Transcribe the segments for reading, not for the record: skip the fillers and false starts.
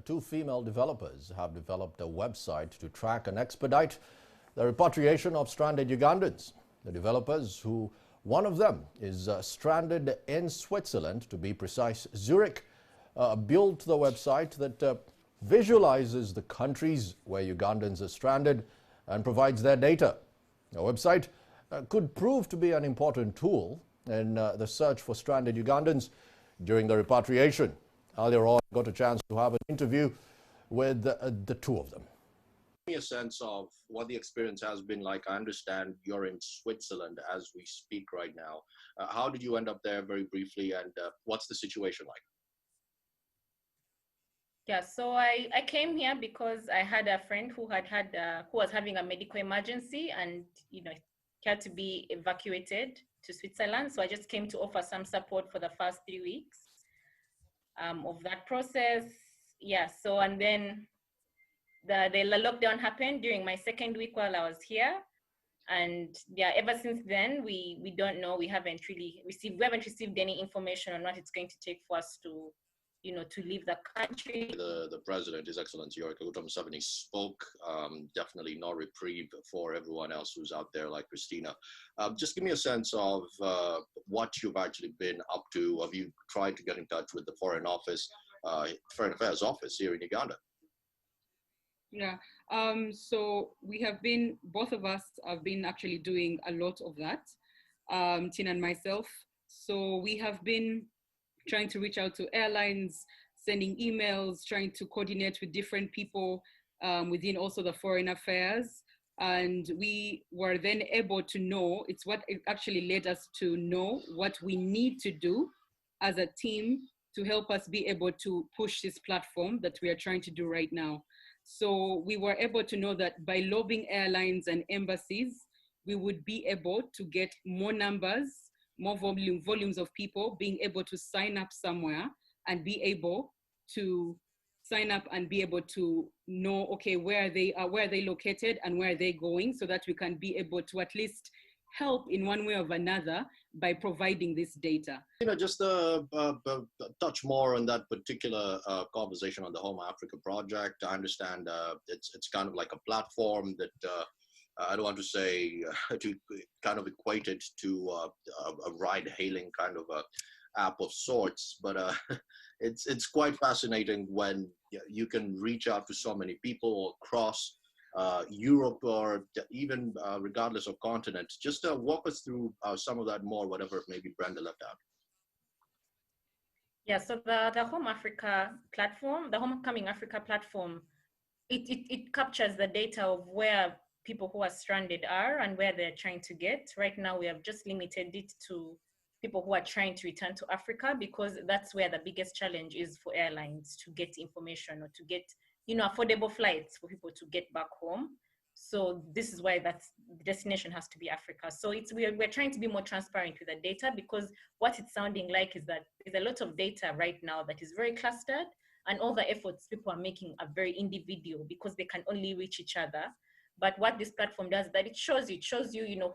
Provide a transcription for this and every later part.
two female developers have developed a website to track and expedite the repatriation of stranded Ugandans. The developers, one of them is stranded in Switzerland, to be precise, Zurich, built the website that visualizes the countries where Ugandans are stranded and provides their data. The website could prove to be an important tool in the search for stranded Ugandans during the repatriation. Earlier on, I got a chance to have an interview with the two of them. Give me a sense of what the experience has been like. I understand you're in Switzerland as we speak right now. How did you end up there, very briefly, and what's the situation like? Yeah, so I came here because I had a friend who was having a medical emergency, and he had to be evacuated to Switzerland. So I just came to offer some support for the first 3 weeks of that process. Yeah, so and then the lockdown happened during my second week while I was here. And yeah, ever since then, we don't know, we haven't received any information on what it's going to take for us to leave the country. The president, His Excellency Yoweri Museveni, spoke. Definitely no reprieve for everyone else who's out there like Christina. Just give me a sense of what you've actually been up to. Have you tried to get in touch with the Foreign Affairs Office here in Uganda? Yeah, so both of us have been actually doing a lot of that, Tina and myself. So we have been trying to reach out to airlines, sending emails, trying to coordinate with different people within also the Foreign Affairs. And we were then able to know, it actually led us to know what we need to do as a team to help us be able to push this platform that we are trying to do right now. So we were able to know that by lobbying airlines and embassies, we would be able to get more numbers, more volumes of people being able to sign up somewhere and be able to sign up and be able to know, okay, where they located and where they're going, so that we can be able to at least help in one way or another by providing this data. Just touch more on that particular conversation on the Home Africa project. I understand it's kind of like a platform that I don't want to say to kind of equate it to a ride-hailing kind of a app of sorts, but it's quite fascinating when you can reach out to so many people across Europe, or even regardless of continent. Just walk us through some of that more, whatever maybe Brenda left out. Yeah, so the Home Africa platform, the Homecoming Africa platform, it captures the data of where people who are stranded are and where they're trying to get. Right now, we have just limited it to people who are trying to return to Africa, because that's where the biggest challenge is for airlines to get information or to get, affordable flights for people to get back home. So this is why the destination has to be Africa. So we're trying to be more transparent with the data, because what it's sounding like is that there's a lot of data right now that is very clustered, and all the efforts people are making are very individual because they can only reach each other. But what this platform does is that it shows you,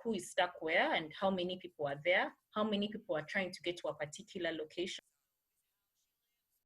who is stuck where and how many people are there, how many people are trying to get to a particular location.